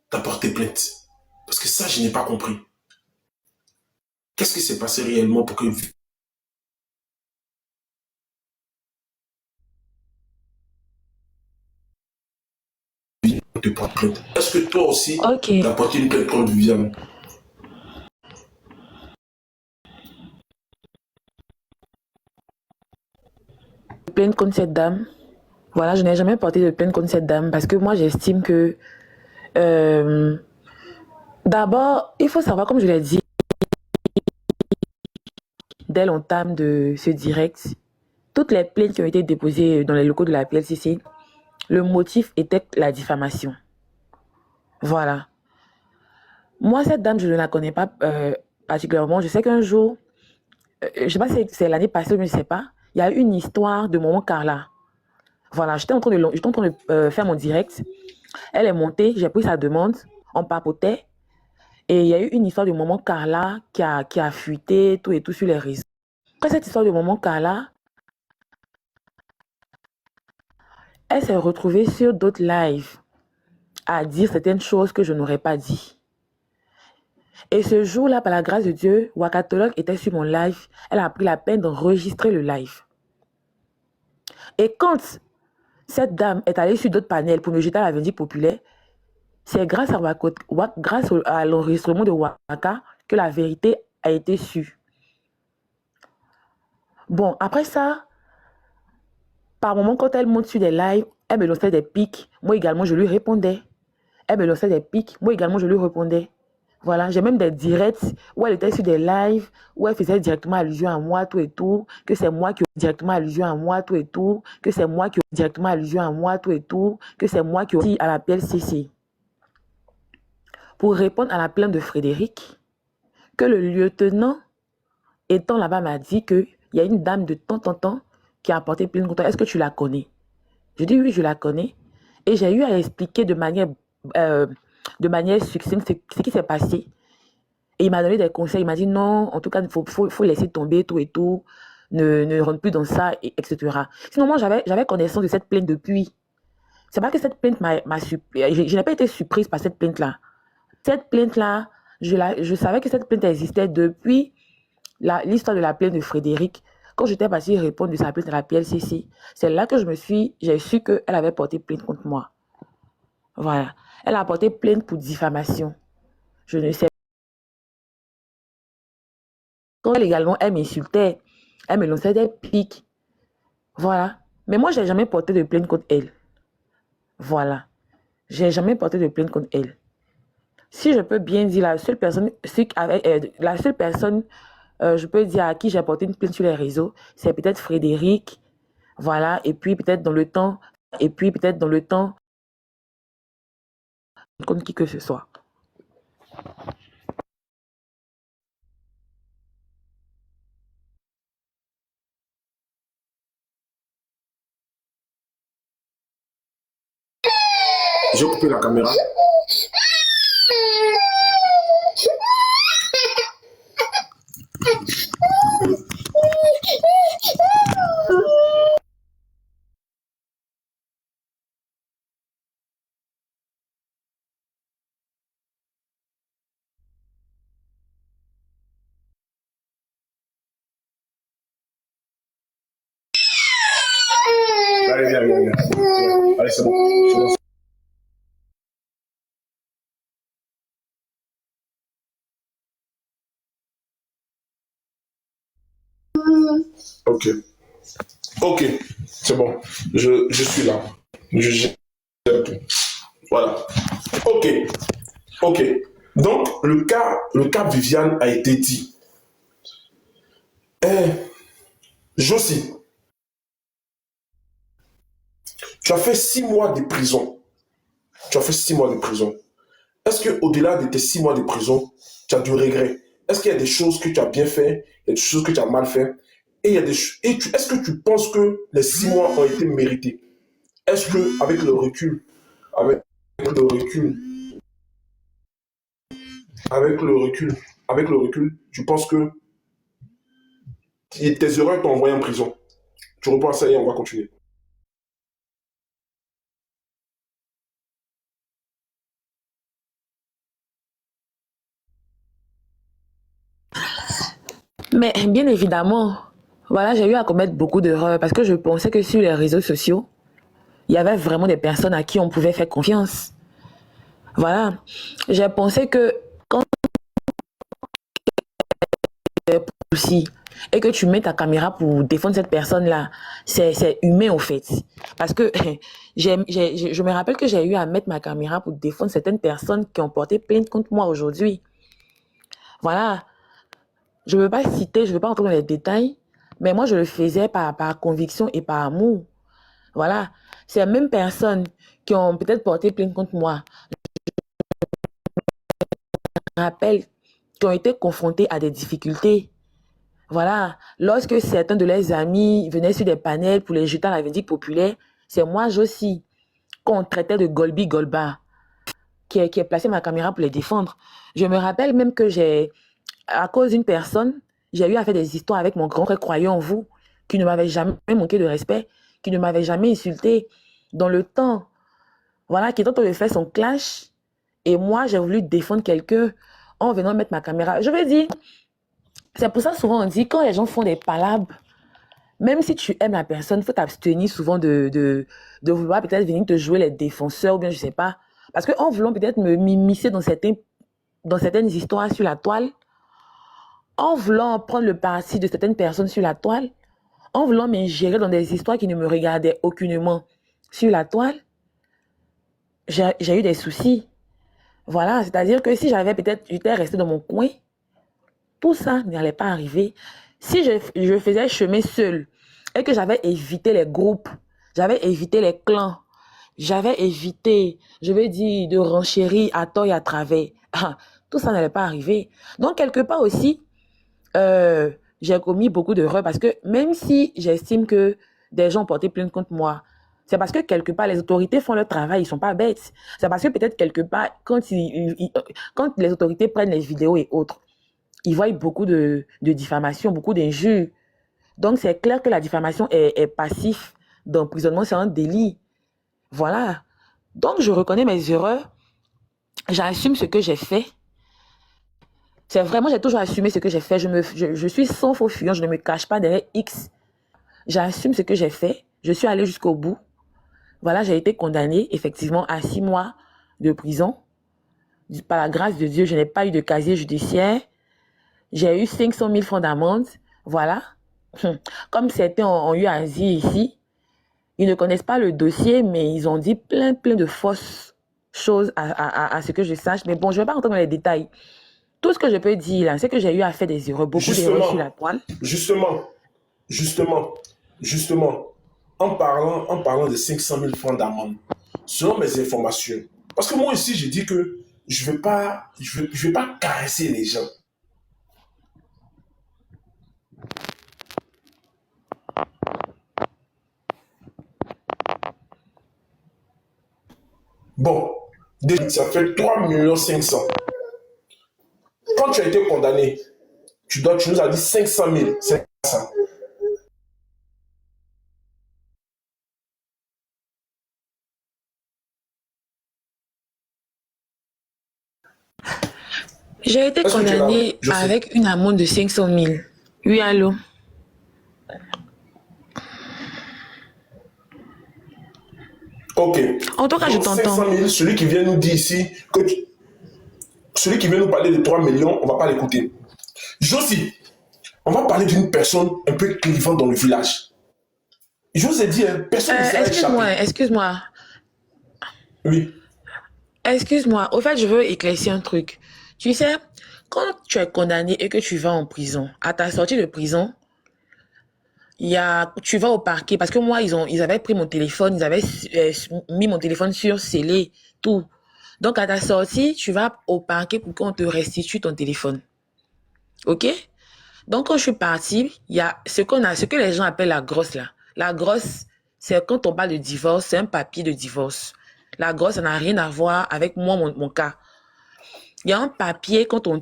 t'as porté plainte? Parce que ça, je n'ai pas compris. Qu'est-ce qui s'est passé réellement pour que te porte plainte? Est-ce que toi aussi, Ok. t'as porté une plainte contre Viviane? Plainte contre cette dame. Voilà, je n'ai jamais porté de plainte contre cette dame parce que moi, j'estime que euh, d'abord, il faut savoir, comme je l'ai dit, dès l'entame de ce direct, toutes les plaintes qui ont été déposées dans les locaux de la PLCC, le motif était la diffamation. Voilà. Moi, cette dame, je ne la connais pas particulièrement. Je sais qu'un jour, je ne sais pas si c'est l'année passée, je ne sais pas, il y a eu une histoire de Maman Carla. Voilà, j'étais en train de faire mon direct. Elle est montée, j'ai pris sa demande, on papotait. Et il y a eu une histoire de Maman Carla qui a fuité, tout et tout sur les réseaux. Après cette histoire de Maman Carla, elle s'est retrouvée sur d'autres lives à dire certaines choses que je n'aurais pas dit. Et ce jour-là, par la grâce de Dieu, Wakatolog était sur mon live. Elle a pris la peine d'enregistrer le live. Et quand cette dame est allée sur d'autres panels pour me jeter à la vindicte populaire, c'est grâce à l'enregistrement de Waka que la vérité a été sue. Bon, après ça, par moment, quand elle monte sur des lives, elle me lançait des pics. Moi également, je lui répondais. Elle me lançait des pics. Moi également, je lui répondais. Voilà, j'ai même des directs où elle était sur des lives, où elle faisait directement allusion à moi, tout et tout, que c'est moi qui ai directement allusion à moi, tout et tout, que c'est moi qui ai directement allusion à moi, tout et tout, que c'est moi qui ai dit à la PLCC. Pour répondre à la plainte de Frédéric, que le lieutenant étant là-bas m'a dit qu'il y a une dame de temps en temps qui a apporté plainte contre toi. Est-ce que tu la connais? Je dis oui, je la connais. Et j'ai eu à expliquer euh, de manière succincte ce qui s'est passé. Et il m'a donné des conseils. Il m'a dit non, en tout cas, il faut laisser tomber tout et tout. Ne rentre plus dans ça, etc. Sinon, moi, j'avais connaissance de cette plainte depuis. C'est pas que cette plainte je n'ai pas été surprise par cette plainte-là. Cette plainte-là, je savais que cette plainte existait depuis l'histoire de la plainte de Frédéric. Quand j'étais partie répondre de sa plainte à la PLCC, c'est là que j'ai su qu'elle avait porté plainte contre moi. Voilà. Elle a porté plainte pour diffamation. Je ne sais pas. Quand elle également, elle m'insultait. Elle me lançait des pics. Voilà. Mais moi, je n'ai jamais porté de plainte contre elle. Voilà. Je n'ai jamais porté de plainte contre elle. Si je peux bien dire, la seule personne, je peux dire à qui j'ai porté une plainte sur les réseaux, c'est peut-être Frédéric. Voilà. Et puis peut-être dans le temps, contre qui que ce soit. J'ai coupé la caméra. Allez, viens. Allez, c'est bon. Ok. Ok, c'est bon. Je suis là. Je gère tout. Voilà. Ok. Ok. Donc, le cas Viviane a été dit. Josie, tu as fait 6 mois de prison. Tu as fait 6 mois de prison. Est-ce qu'au-delà de tes 6 mois de prison, tu as du regret? Est-ce qu'il y a des choses que tu as bien fait, il y a des choses que tu as mal fait? Et, il y a des, est-ce que tu penses que les 6 mois ont été mérités? Est-ce que, avec le recul, avec le recul, avec le recul, tu penses que tes erreurs t'ont envoyé en prison? Tu reprends ça et on va continuer. Mais bien évidemment, voilà, j'ai eu à commettre beaucoup d'erreurs parce que je pensais que sur les réseaux sociaux, il y avait vraiment des personnes à qui on pouvait faire confiance. Voilà. J'ai pensé que quand tu es aussi et que tu mets ta caméra pour défendre cette personne-là, c'est humain au fait. Parce que je me rappelle que j'ai eu à mettre ma caméra pour défendre certaines personnes qui ont porté plainte contre moi aujourd'hui. Voilà. Je ne veux pas citer, je ne veux pas entrer dans les détails, mais moi je le faisais par conviction et par amour. Voilà. C'est les mêmes personnes qui ont peut-être porté plainte contre moi. Je me rappelle, qui ont été confrontées à des difficultés. Voilà, lorsque certains de leurs amis venaient sur des panels pour les jeter à la vindicte populaire, c'est moi aussi qu'on traitait de Golbi Golba, qui a placé ma caméra pour les défendre. Je me rappelle même que à cause d'une personne, j'ai eu à faire des histoires avec mon grand frère croyant en vous, qui ne m'avait jamais manqué de respect, qui ne m'avait jamais insulté dans le temps. Voilà, qui est en train de faire son clash. Et moi, j'ai voulu défendre quelqu'un en venant mettre ma caméra. Je veux dire, c'est pour ça souvent on dit, quand les gens font des palabres, même si tu aimes la personne, il faut t'abstenir souvent de vouloir peut-être venir te jouer les défenseurs ou bien je ne sais pas. Parce qu'en voulant peut-être m'immiscer dans certaines histoires sur la toile, en voulant prendre le parti de certaines personnes sur la toile, en voulant m'ingérer dans des histoires qui ne me regardaient aucunement sur la toile, j'ai eu des soucis. Voilà, c'est-à-dire que si j'étais restée dans mon coin, tout ça n'allait pas arriver. Si je faisais chemin seul et que j'avais évité les groupes, j'avais évité les clans, j'avais évité, je veux dire, de renchérir à tort et à travers, tout ça n'allait pas arriver. Donc, quelque part aussi, j'ai commis beaucoup d'erreurs parce que même si j'estime que des gens ont porté plainte contre moi, c'est parce que quelque part, les autorités font leur travail, ils ne sont pas bêtes. C'est parce que peut-être quelque part, quand les autorités prennent les vidéos et autres, ils voient beaucoup de diffamation, beaucoup d'injures. Donc, c'est clair que la diffamation est passif d'emprisonnement, c'est un délit. Voilà. Donc, je reconnais mes erreurs. J'assume ce que j'ai fait. C'est vraiment, j'ai toujours assumé ce que j'ai fait. Je suis sans faux fuyant, je ne me cache pas derrière X. J'assume ce que j'ai fait. Je suis allée jusqu'au bout. Voilà, j'ai été condamnée, effectivement, à 6 mois de prison. Par la grâce de Dieu, je n'ai pas eu de casier judiciaire. J'ai eu 500 000 francs d'amende. Voilà. Comme certains ont eu à dire ici, ils ne connaissent pas le dossier, mais ils ont dit plein de fausses choses à ce que je sache. Mais bon, je ne vais pas rentrer dans les détails. Tout ce que je peux dire, là, c'est que j'ai eu à faire des erreurs, beaucoup d'erreurs sur la toile. Justement, en parlant de 500 000 francs d'amende, selon mes informations, parce que moi ici, je dis que je vais pas caresser les gens. Bon, ça fait 3 500 000. Quand tu as été condamné, tu nous as dit 500 000. C'est ça. J'ai été condamnée avec une amende de 500 000. Oui, allô? Ok. En tout cas, je t'entends. 500 000, celui qui vient nous dire ici celui qui vient nous parler de 3 millions, on ne va pas l'écouter. Josie, on va parler d'une personne un peu clivante dans le village. Je vous ai dit, personne ne s'est échappé. Excuse-moi. Oui. Excuse-moi. Au fait, je veux éclaircir un truc. Tu sais, quand tu es condamné et que tu vas en prison, à ta sortie de prison, tu vas au parquet. Parce que moi, ils avaient pris mon téléphone, ils avaient mis mon téléphone sur scellé, tout. Donc, à ta sortie, tu vas au parquet pour qu'on te restitue ton téléphone. OK? Donc, quand je suis partie, il y a ce que les gens appellent la grosse, là. La grosse, c'est quand on parle de divorce, c'est un papier de divorce. La grosse, ça n'a rien à voir avec moi, mon cas. Il y a un papier quand on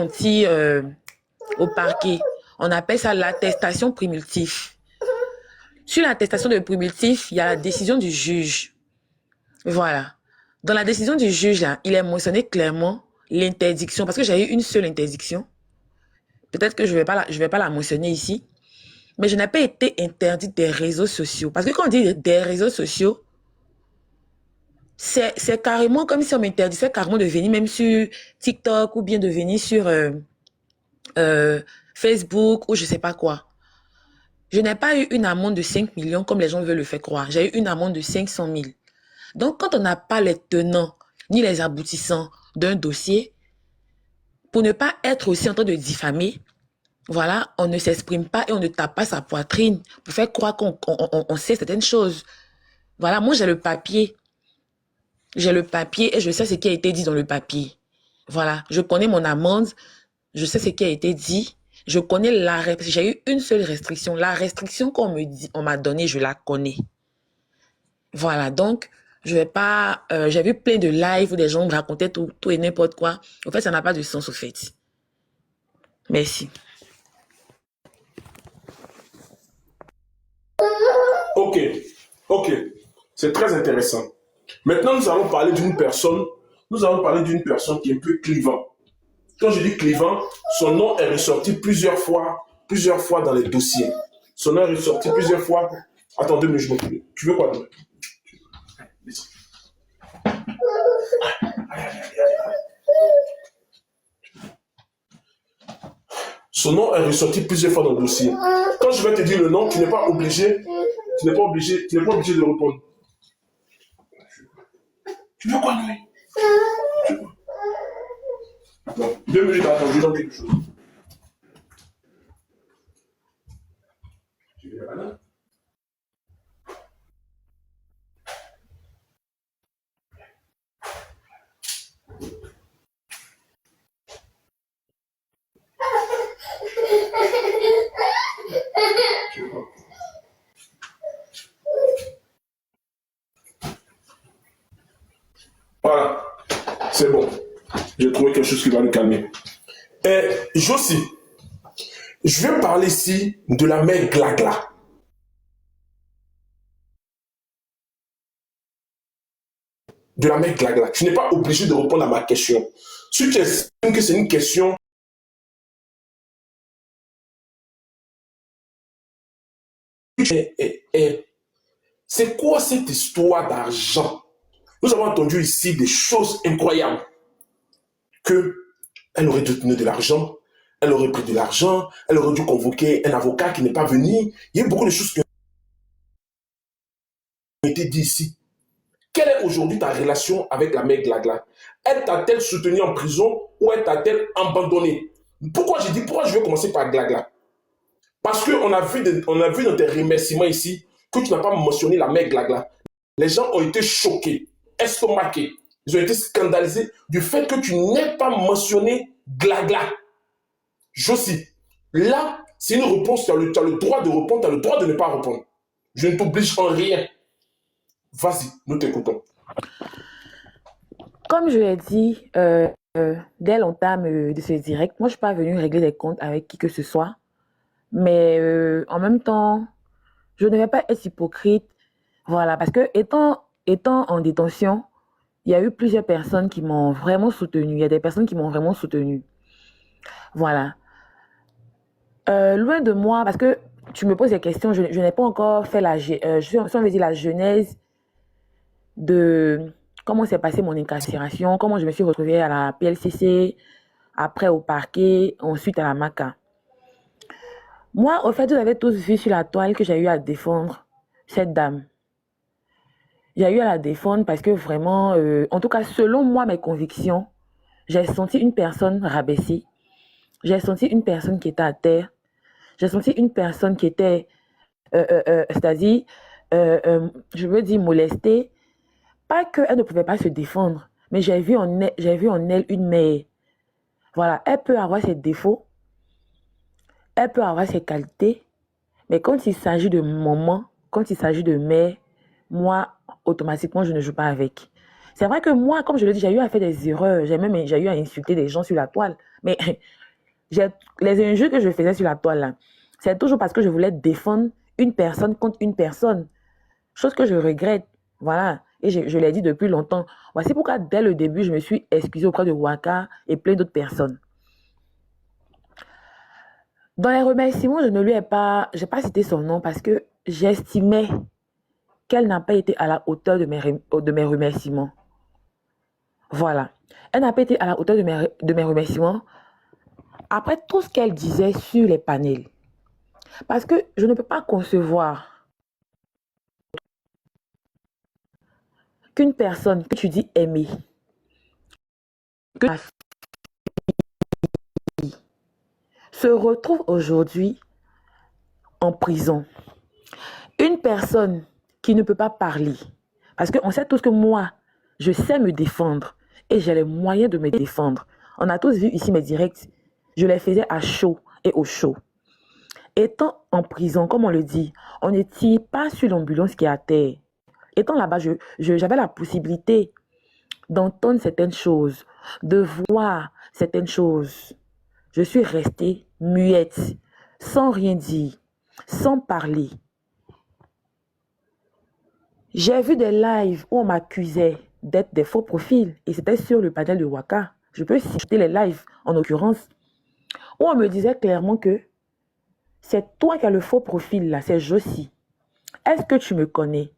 tire au parquet. On appelle ça l'attestation primitive. Sur l'attestation de primitif, il y a la décision du juge. Voilà. Dans la décision du juge, là, il est mentionné clairement l'interdiction, parce que j'ai eu une seule interdiction. peut-être que je vais pas la mentionner ici, mais je n'ai pas été interdite des réseaux sociaux. Parce que quand on dit des réseaux sociaux, c'est carrément comme si on m'interdisait carrément de venir même sur TikTok ou bien de venir sur Facebook ou je sais pas quoi. Je n'ai pas eu une amende de 5 millions comme les gens veulent le faire croire. J'ai eu une amende de 500 000. Donc, quand on n'a pas les tenants ni les aboutissants d'un dossier, pour ne pas être aussi en train de diffamer, voilà, on ne s'exprime pas et on ne tape pas sa poitrine pour faire croire qu'on sait certaines choses. Voilà, moi j'ai le papier. J'ai le papier et je sais ce qui a été dit dans le papier. Voilà, je connais mon amende, je sais ce qui a été dit, je connais la... J'ai eu une seule restriction. La restriction on m'a donnée, je la connais. Voilà, donc, je vais pas... j'ai vu plein de lives où des gens me racontaient tout et n'importe quoi. En fait, ça n'a pas de sens, au fait. Merci. Ok, ok. C'est très intéressant. Maintenant, nous allons parler d'une personne. Nous allons parler d'une personne qui est un peu clivant. Quand je dis clivant, son nom est ressorti plusieurs fois dans les dossiers. Son nom est ressorti plusieurs fois. Attends 2 minutes, je m'occupe. Tu veux quoi? Son nom est ressorti plusieurs fois dans le dossier. Quand je vais te dire le nom, tu n'es pas obligé de répondre. Tu veux quoi, Noé? Non, 2 minutes, attends, je vais dans quelque chose. Tu veux la banane? Voilà, c'est bon. J'ai trouvé quelque chose qui va nous calmer. Josie, je vais parler ici de la mère Glagla. De la mère Glagla. Tu n'es pas obligé de répondre à ma question. Si tu estimes que c'est une question c'est quoi cette histoire d'argent? Nous avons entendu ici des choses incroyables. Que elle aurait dû donner de l'argent, elle aurait pris de l'argent, elle aurait dû convoquer un avocat qui n'est pas venu. Il y a beaucoup de choses qui ont été dites ici. Quelle est aujourd'hui ta relation avec la mère Glagla? Elle t'a-t-elle soutenu en prison ou elle t'a-t-elle abandonné? Pourquoi je vais commencer par Glagla? Parce qu'on a vu dans tes remerciements ici que tu n'as pas mentionné la mère Glagla. Les gens ont été choqués, estomaqués. Ils ont été scandalisés du fait que tu n'aies pas mentionné Glagla. Josie, là, c'est une réponse, tu as le droit de répondre, tu as le droit de ne pas répondre. Je ne t'oblige en rien. Vas-y, nous t'écoutons. Comme je l'ai dit dès l'entame de ce direct, moi, je ne suis pas venue régler des comptes avec qui que ce soit. Mais en même temps, je ne vais pas être hypocrite. Voilà, parce que étant en détention, il y a eu plusieurs personnes qui m'ont vraiment soutenue. Il y a des personnes qui m'ont vraiment soutenue. Voilà. Loin de moi, parce que tu me poses des questions, je n'ai pas encore fait si on veut dire la genèse de comment s'est passée mon incarcération, comment je me suis retrouvée à la PLCC, après au parquet, ensuite à la MACA. Moi, au fait, vous avez tous vu sur la toile que j'ai eu à défendre cette dame. J'ai eu à la défendre parce que vraiment, en tout cas, selon moi, mes convictions, j'ai senti une personne rabaissée. J'ai senti une personne qui était à terre. J'ai senti une personne qui était, c'est-à-dire, je veux dire molestée. Pas qu'elle ne pouvait pas se défendre, mais j'ai vu en elle une mère. Voilà, elle peut avoir ses défauts, elle peut avoir ses qualités, mais quand il s'agit de maman, quand il s'agit de mère, moi, automatiquement, je ne joue pas avec. C'est vrai que moi, comme je le dis, j'ai eu à faire des erreurs, j'ai eu à insulter des gens sur la toile, mais les injures que je faisais sur la toile, là, c'est toujours parce que je voulais défendre une personne contre une personne, chose que je regrette, voilà, et je l'ai dit depuis longtemps. Voici pourquoi, dès le début, je me suis excusée auprès de Waka et plein d'autres personnes. Dans les remerciements, je ne lui ai pas, j'ai pas cité son nom parce que j'estimais qu'elle n'a pas été à la hauteur de mes remerciements. Voilà. Elle n'a pas été à la hauteur de mes remerciements après tout ce qu'elle disait sur les panels. Parce que je ne peux pas concevoir qu'une personne que tu dis aimer, que ta fille, se retrouve aujourd'hui en prison. Une personne qui ne peut pas parler. Parce qu'on sait tous que moi, je sais me défendre et j'ai les moyens de me défendre. On a tous vu ici mes directs. Je les faisais à chaud et au chaud. Étant en prison, comme on le dit, on ne tire pas sur l'ambulance qui est à terre. Étant là-bas, j'avais la possibilité d'entendre certaines choses, de voir certaines choses. Je suis restée muette, sans rien dire, sans parler. J'ai vu des lives où on m'accusait d'être des faux profils et c'était sur le panel de Waka. Je peux citer les lives en l'occurrence où on me disait clairement que c'est toi qui as le faux profil là, c'est Josie. Est-ce que tu me connais?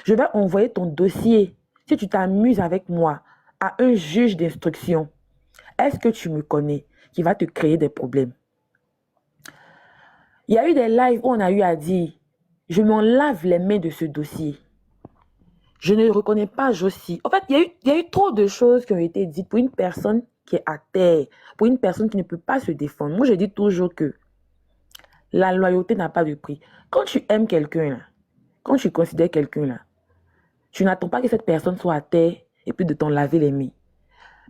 Je vais envoyer ton dossier si tu t'amuses avec moi à un juge d'instruction. Est-ce que tu me connais? Qui va te créer des problèmes. Il y a eu des lives où on a eu à dire je m'en lave les mains de ce dossier. Je ne reconnais pas Josie. En fait, il y a eu trop de choses qui ont été dites pour une personne qui est à terre, pour une personne qui ne peut pas se défendre. Moi, je dis toujours que la loyauté n'a pas de prix. Quand tu aimes quelqu'un, là, quand tu considères quelqu'un, là, tu n'attends pas que cette personne soit à terre et puis de t'en laver les mains.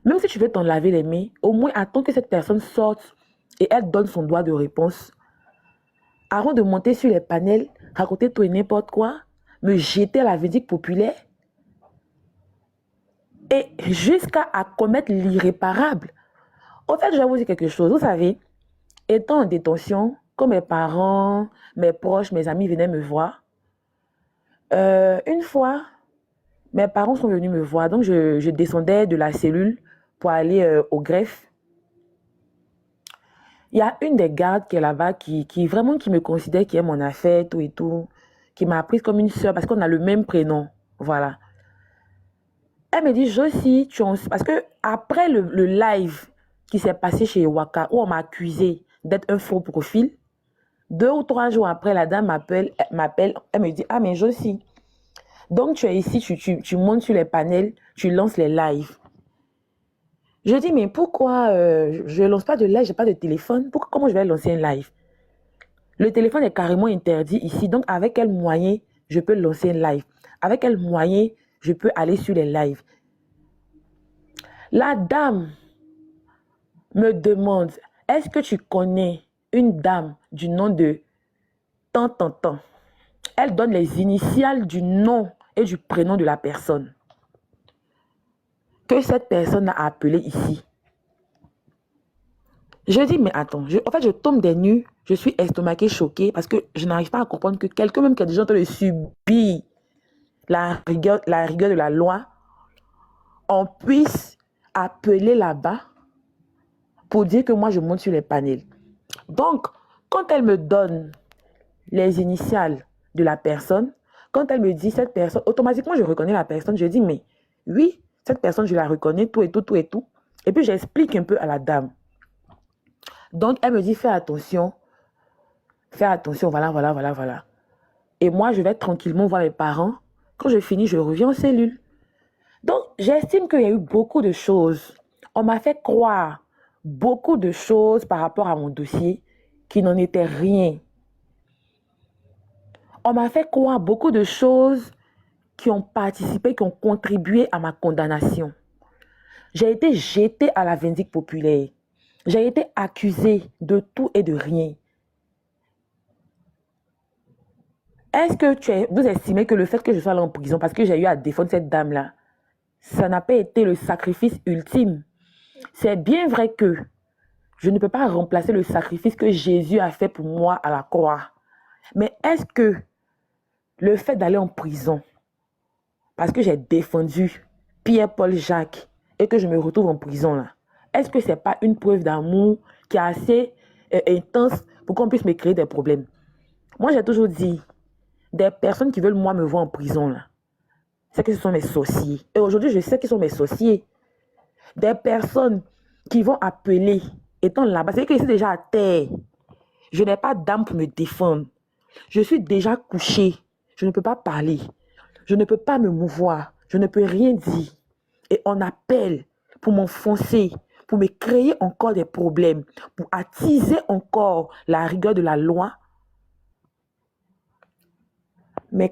Même si tu veux t'en laver les mains, au moins attends que cette personne sorte et elle donne son droit de réponse. Avant de monter sur les panels, raconter tout et n'importe quoi, me jeter à la vérdique populaire et jusqu'à commettre l'irréparable. En fait, je vais vous dire quelque chose. Vous savez, étant en détention, quand mes parents, mes proches, mes amis venaient me voir, une fois, mes parents sont venus me voir. Donc, je descendais de la cellule pour aller au greffe. Il y a une des gardes qui est là-bas qui vraiment qui me considère, qui est mon affaire, tout et tout, qui m'a prise comme une soeur parce qu'on a le même prénom. Voilà. Elle me dit, Josie, parce que après le live qui s'est passé chez Waka, où on m'a accusé d'être un faux profil, 2 ou 3 jours après, la dame m'appelle, elle me dit, ah mais Josie, donc tu es ici, tu montes sur les panels, tu lances les lives. Je dis, mais pourquoi je ne lance pas de live, je n'ai pas de téléphone, comment je vais lancer un live? Le téléphone est carrément interdit ici, donc avec quel moyen je peux lancer un live? Avec quel moyen je peux aller sur les lives? La dame me demande, est-ce que tu connais une dame du nom de tant, tant, tant? Elle donne les initiales du nom et du prénom de la personne que cette personne a appelé ici. Je dis, mais attends, en fait, je tombe des nues, je suis estomaquée, choquée, parce que je n'arrive pas à comprendre que quelqu'un même qui a déjà en train de subir la rigueur de la loi, on puisse appeler là-bas pour dire que moi, je monte sur les panels. Donc, quand elle me donne les initiales de la personne, quand elle me dit cette personne, automatiquement, je reconnais la personne. Je dis, mais oui, cette personne, je la reconnais, tout et tout, tout et tout. Et puis, j'explique un peu à la dame. Donc, elle me dit, fais attention, voilà, voilà, voilà, voilà. Et moi, je vais tranquillement voir mes parents. Quand je finis, je reviens en cellule. Donc, j'estime qu'il y a eu beaucoup de choses. On m'a fait croire beaucoup de choses par rapport à mon dossier qui n'en étaient rien. On m'a fait croire beaucoup de choses qui ont participé, qui ont contribué à ma condamnation. J'ai été jetée à la vindicte populaire. J'ai été accusée de tout et de rien. Est-ce que vous estimez que le fait que je sois là en prison parce que j'ai eu à défendre cette dame-là, ça n'a pas été le sacrifice ultime? C'est bien vrai que je ne peux pas remplacer le sacrifice que Jésus a fait pour moi à la croix. Mais est-ce que le fait d'aller en prison, parce que j'ai défendu Pierre, Paul, Jacques, et que je me retrouve en prison là, est-ce que ce n'est pas une preuve d'amour qui est assez intense pour qu'on puisse me créer des problèmes. Moi, j'ai toujours dit, des personnes qui veulent moi me voir en prison, là, c'est que ce sont mes sorciers. Et aujourd'hui, je sais qu'ils sont mes sorciers. Des personnes qui vont appeler, étant là-bas, c'est que je suis déjà à terre. Je n'ai pas d'âme pour me défendre. Je suis déjà couché. Je ne peux pas parler. Je ne peux pas me mouvoir. Je ne peux rien dire. Et on appelle pour m'enfoncer, pour me créer encore des problèmes, pour attiser encore la rigueur de la loi. Mais